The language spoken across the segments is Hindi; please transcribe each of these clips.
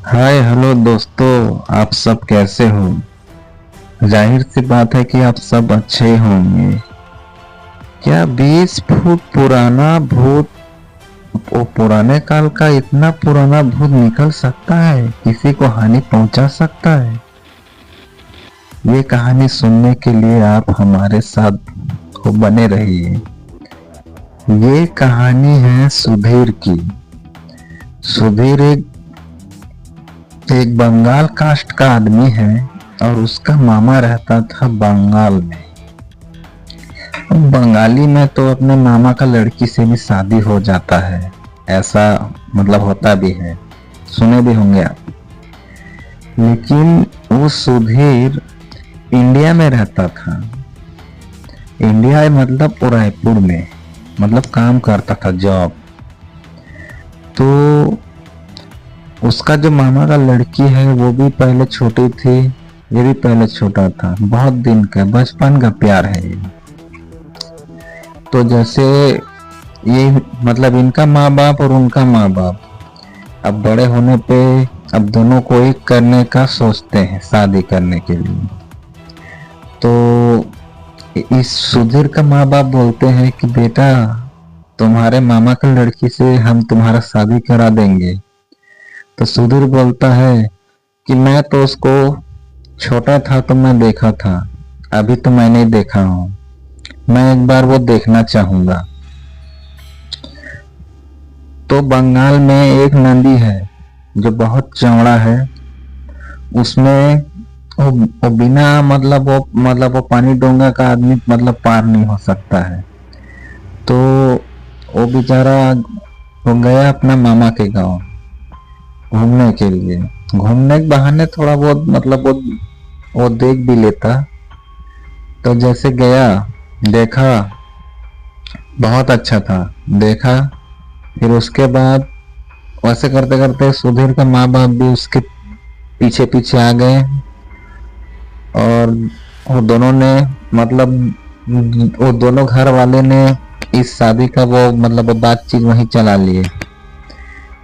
हाय हेलो दोस्तों, आप सब कैसे हो। जाहिर सी बात है कि आप सब अच्छे होंगे। क्या 20 फुट पुराना भूत, वो पुराने काल का इतना पुराना भूत निकल सकता है, किसी को हानि पहुंचा सकता है। ये कहानी सुनने के लिए आप हमारे साथ को बने रहिए। ये कहानी है सुधीर की। सुधीर एक बंगाल कास्ट का आदमी है और उसका मामा रहता था बंगाल में। बंगाली में तो अपने मामा का लड़की से भी शादी हो जाता है, ऐसा मतलब होता भी है, सुने भी होंगे आप। लेकिन वो सुधीर इंडिया में रहता था। इंडिया मतलब रायपुर में, मतलब काम करता था, जॉब। तो उसका जो मामा का लड़की है वो भी पहले छोटी थी, ये भी पहले छोटा था। बहुत दिन का बचपन का प्यार है ये। तो जैसे ये मतलब इनका माँ बाप और उनका माँ बाप अब बड़े होने पे अब दोनों को एक करने का सोचते हैं शादी करने के लिए। तो इस सुधीर का माँ बाप बोलते हैं कि बेटा, तुम्हारे मामा की लड़की से हम तुम्हारा शादी करा देंगे। तो सुधीर बोलता है कि मैं तो उसको छोटा था तो मैं देखा था, अभी तो मैं नहीं देखा हूँ, मैं एक बार वो देखना चाहूंगा। तो बंगाल में एक नदी है जो बहुत चौड़ा है। उसमें वो बिना मतलब वो पानी डोंगा का आदमी मतलब पार नहीं हो सकता है। तो वो बेचारा वो गया अपना मामा के गांव घूमने के लिए। घूमने के बहाने थोड़ा बहुत मतलब वो देख भी लेता। तो जैसे गया, देखा, बहुत अच्छा था, देखा। फिर उसके बाद वैसे करते करते सुधीर का माँ बाप भी उसके पीछे पीछे आ गए और वो दोनों ने मतलब वो दोनों घर वाले ने इस शादी का वो मतलब वो बातचीत वहीं चला लिए।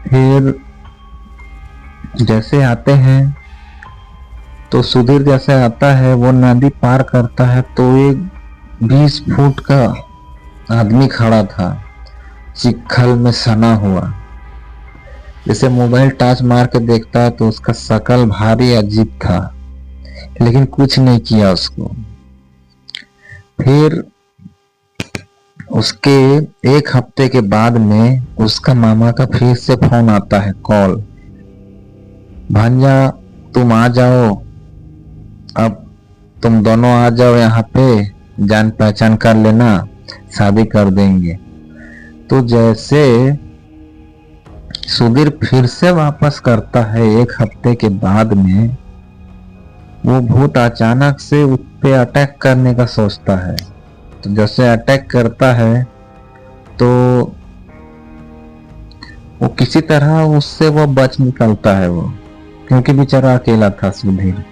फिर जैसे आते हैं तो सुधीर जैसे आता है, वो नदी पार करता है तो एक 20 फुट का आदमी खड़ा था, चिखल में सना हुआ। जैसे मोबाइल टॉर्च मार के देखता है तो उसका शकल भारी अजीब था, लेकिन कुछ नहीं किया उसको। फिर उसके एक हफ्ते के बाद में उसका मामा का फिर से फोन आता है, कॉल, भांजा तुम आ जाओ, अब तुम दोनों आ जाओ यहाँ पे, जान पहचान कर लेना, शादी कर देंगे। तो जैसे सुधीर फिर से वापस करता है एक हफ्ते के बाद में, वो भूत अचानक से उस पे अटैक करने का सोचता है। तो जैसे अटैक करता है तो वो किसी तरह उससे वो बच निकलता है वो, क्योंकि बेचारा अकेला था सुधीर।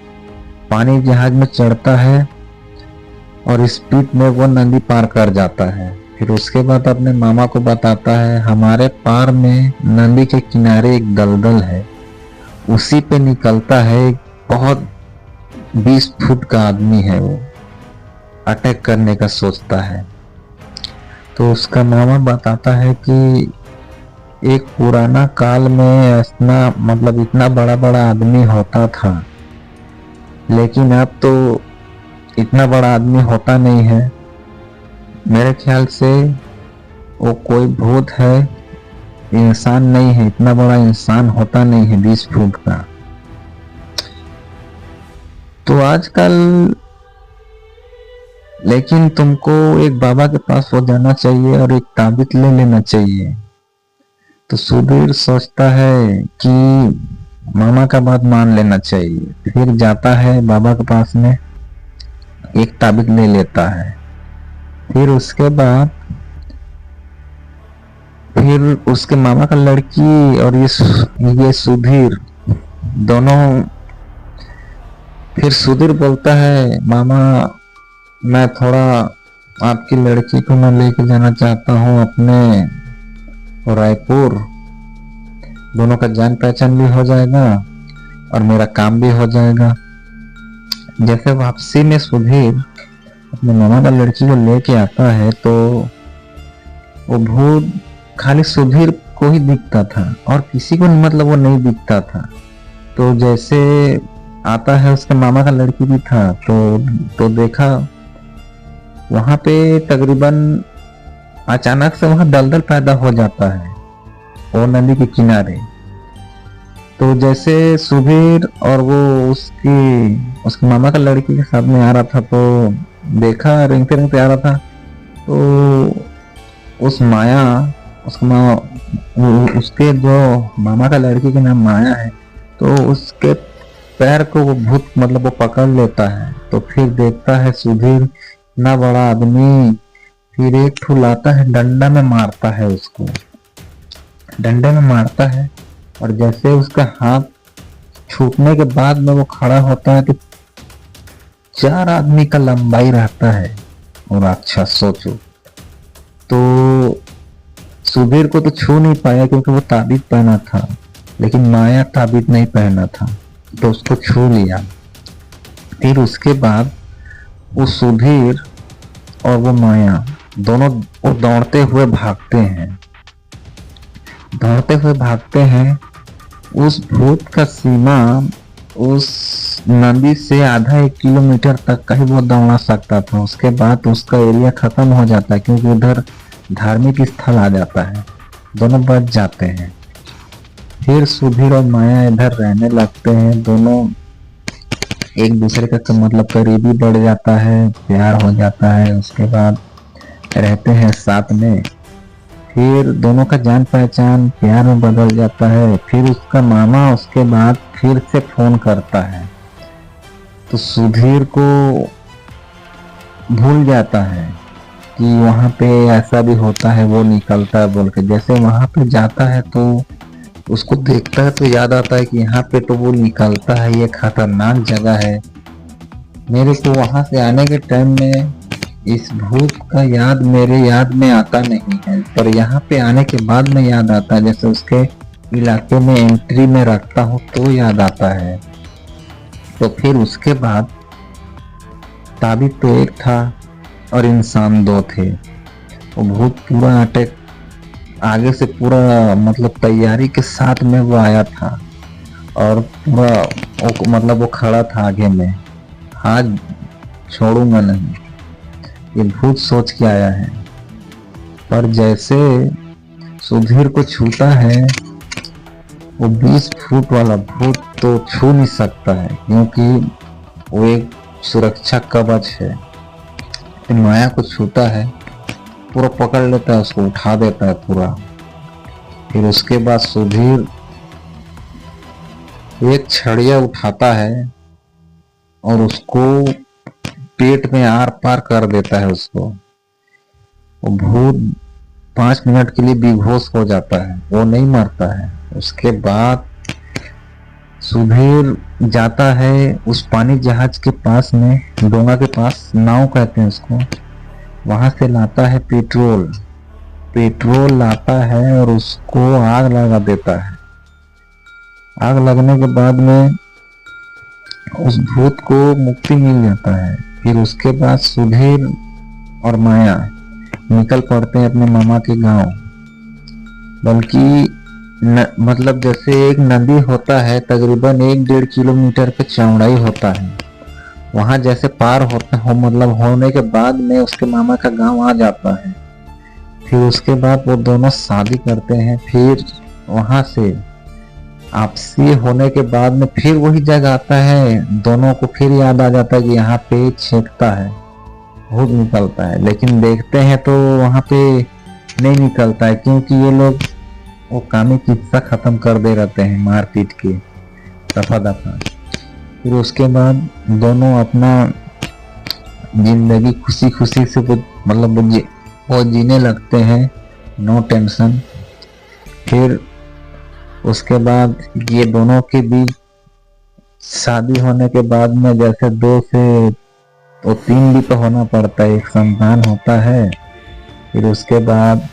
पानी जहाज में चढ़ता है और स्पीड में वो नदी पार कर जाता है। फिर उसके बाद अपने मामा को बताता है, हमारे पार में नदी के किनारे एक दलदल है, उसी पे निकलता है एक बहुत 20 फुट का आदमी है, वो अटैक करने का सोचता है। तो उसका मामा बताता है कि एक पुराना काल में इतना मतलब इतना बड़ा बड़ा आदमी होता था, लेकिन अब तो इतना बड़ा आदमी होता नहीं है। मेरे ख्याल से वो कोई भूत है, इंसान नहीं है, इतना बड़ा इंसान होता नहीं है 20 फुट का। तो आजकल लेकिन तुमको एक बाबा के पास हो जाना चाहिए और एक ताबीज ले लेना चाहिए। तो सुधीर सोचता है कि मामा का बात मान लेना चाहिए। फिर जाता है बाबा के पास में, एक ताबीज ले लेता है। फिर उसके बाद फिर उसके मामा का लड़की और ये सुधीर दोनों, फिर सुधीर बोलता है, मामा मैं थोड़ा आपकी लड़की को मैं लेके जाना चाहता हूँ अपने रायपुर, दोनों का जान पहचान भी हो जाएगा और मेरा काम भी हो जाएगा। जैसे वापसी में सुधीर अपने मामा का लड़की को लेके आता है तो वो भूत खाली सुधीर को ही दिखता था और किसी को मतलब वो नहीं दिखता था। तो जैसे आता है, उसके मामा का लड़की भी था, तो देखा वहां पे तकरीबन अचानक से वहां दलदल पैदा हो जाता है और नदी के किनारे। तो जैसे सुधीर और वो उसके मामा का लड़की के साथ में आ रहा था, तो देखा रेंगते रेंगते आ रहा था, तो उस माया उसके जो मामा का लड़की के नाम माया है, तो उसके पैर को वो भूत मतलब वो पकड़ लेता है। तो फिर देखता है सुधीर इतना बड़ा आदमी, फिर एक ठू लाता है, डंडा में मारता है, उसको डंडे में मारता है। और जैसे उसका हाथ छूटने के बाद में वो खड़ा होता है तो 4 आदमी का लंबाई रहता है। और अच्छा सोचो, तो सुधीर को तो छू नहीं पाया क्योंकि वो ताबीज पहना था, लेकिन माया ताबीज नहीं पहना था, तो उसको छू लिया। फिर उसके बाद वो सुधीर और वो माया दोनों वो दौड़ते हुए भागते हैं। उस भूत का सीमा उस नदी से आधा 1 किलोमीटर तक का ही वो दौड़ा सकता था। उसके बाद उसका एरिया खत्म हो जाता है क्योंकि उधर धार्मिक स्थल आ जाता है, दोनों बच जाते हैं। फिर सुधीर और माया इधर रहने लगते हैं, दोनों एक दूसरे का मतलब करीबी बढ़ जाता है, प्यार हो जाता है। उसके बाद रहते हैं साथ में। फिर दोनों का जान पहचान प्यार में बदल जाता है। फिर उसका मामा उसके बाद फिर से फोन करता है, तो सुधीर को भूल जाता है कि वहां पे ऐसा भी होता है, वो निकलता है बोल के। जैसे वहां पे जाता है तो उसको देखता है तो याद आता है कि यहाँ पे तो वो निकलता है, ये खतरनाक जगह है। मेरे को वहां से आने के टाइम में इस भूत का याद मेरे याद में आता नहीं है, पर यहाँ पे आने के बाद में याद आता है। जैसे उसके इलाके में एंट्री में रखता हूँ तो याद आता है। तो फिर उसके बाद ताबीज तो एक था और इंसान 2 थे। वो भूत पूरा अटैक आगे से पूरा मतलब तैयारी के साथ में वो आया था और पूरा मतलब वो खड़ा था आगे में, हाथ छोड़ूंगा नहीं, ये भूत सोच के आया है। पर जैसे सुधीर को छूता है, वो 20 फुट वाला भूत तो छू नहीं सकता है क्योंकि वो एक सुरक्षा कवच है। फिर माया को छूता है, पूरा पकड़ लेता है, उसको उठा देता है पूरा। फिर उसके बाद सुधीर एक छड़िया उठाता है और उसको पेट में आर पार कर देता है उसको। वो भूत 5 मिनट के लिए बेहोश हो जाता है, वो नहीं मरता है। उसके बाद सुधीर जाता है उस पानी जहाज के पास में, डोंगा के पास, नाव कहते हैं उसको, वहां से लाता है पेट्रोल लाता है और उसको आग लगा देता है। आग लगने के बाद में उस भूत को मुक्ति मिल जाता है। फिर उसके बाद सुधीर और माया निकल पड़ते हैं अपने मामा के गांव। बल्कि मतलब जैसे एक नदी होता है, तकरीबन 1-1.5 किलोमीटर के चौड़ाई होता है, वहां जैसे पार होता हो मतलब होने के बाद में उसके मामा का गांव आ जाता है। फिर उसके बाद वो दोनों शादी करते हैं। फिर वहां से आपसी होने के बाद में फिर वही जगह आता है, दोनों को फिर याद आ जाता है कि यहाँ पे छेकता है, भूत निकलता है। लेकिन देखते हैं तो वहां पे नहीं निकलता है क्योंकि ये लोग वो कामी किस्सा खत्म कर दे रहते हैं मार पीट के दफा दफा। फिर उसके बाद दोनों अपना जिंदगी खुशी खुशी से मतलब वो जीने लगते हैं, नो टेंशन। फिर उसके बाद ये दोनों के बीच शादी होने के बाद में जैसे 2 से तो 3 भी तो होना पड़ता है, एक संतान होता है। फिर उसके बाद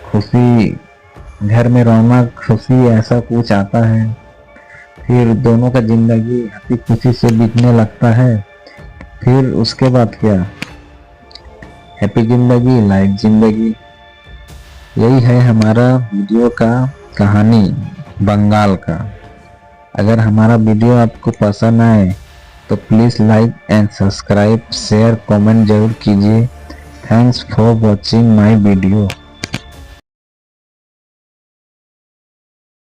खुशी, घर में रौनक, खुशी, ऐसा कुछ आता है। फिर दोनों का जिंदगी हंसी खुशी से बीतने लगता है। फिर उसके बाद क्या, हैप्पी जिंदगी, लाइफ जिंदगी। यही है हमारा वीडियो का कहानी बंगाल का। अगर हमारा वीडियो आपको पसंद आए तो please like and subscribe, share, comment जरूर कीजिए। Thanks for watching my video.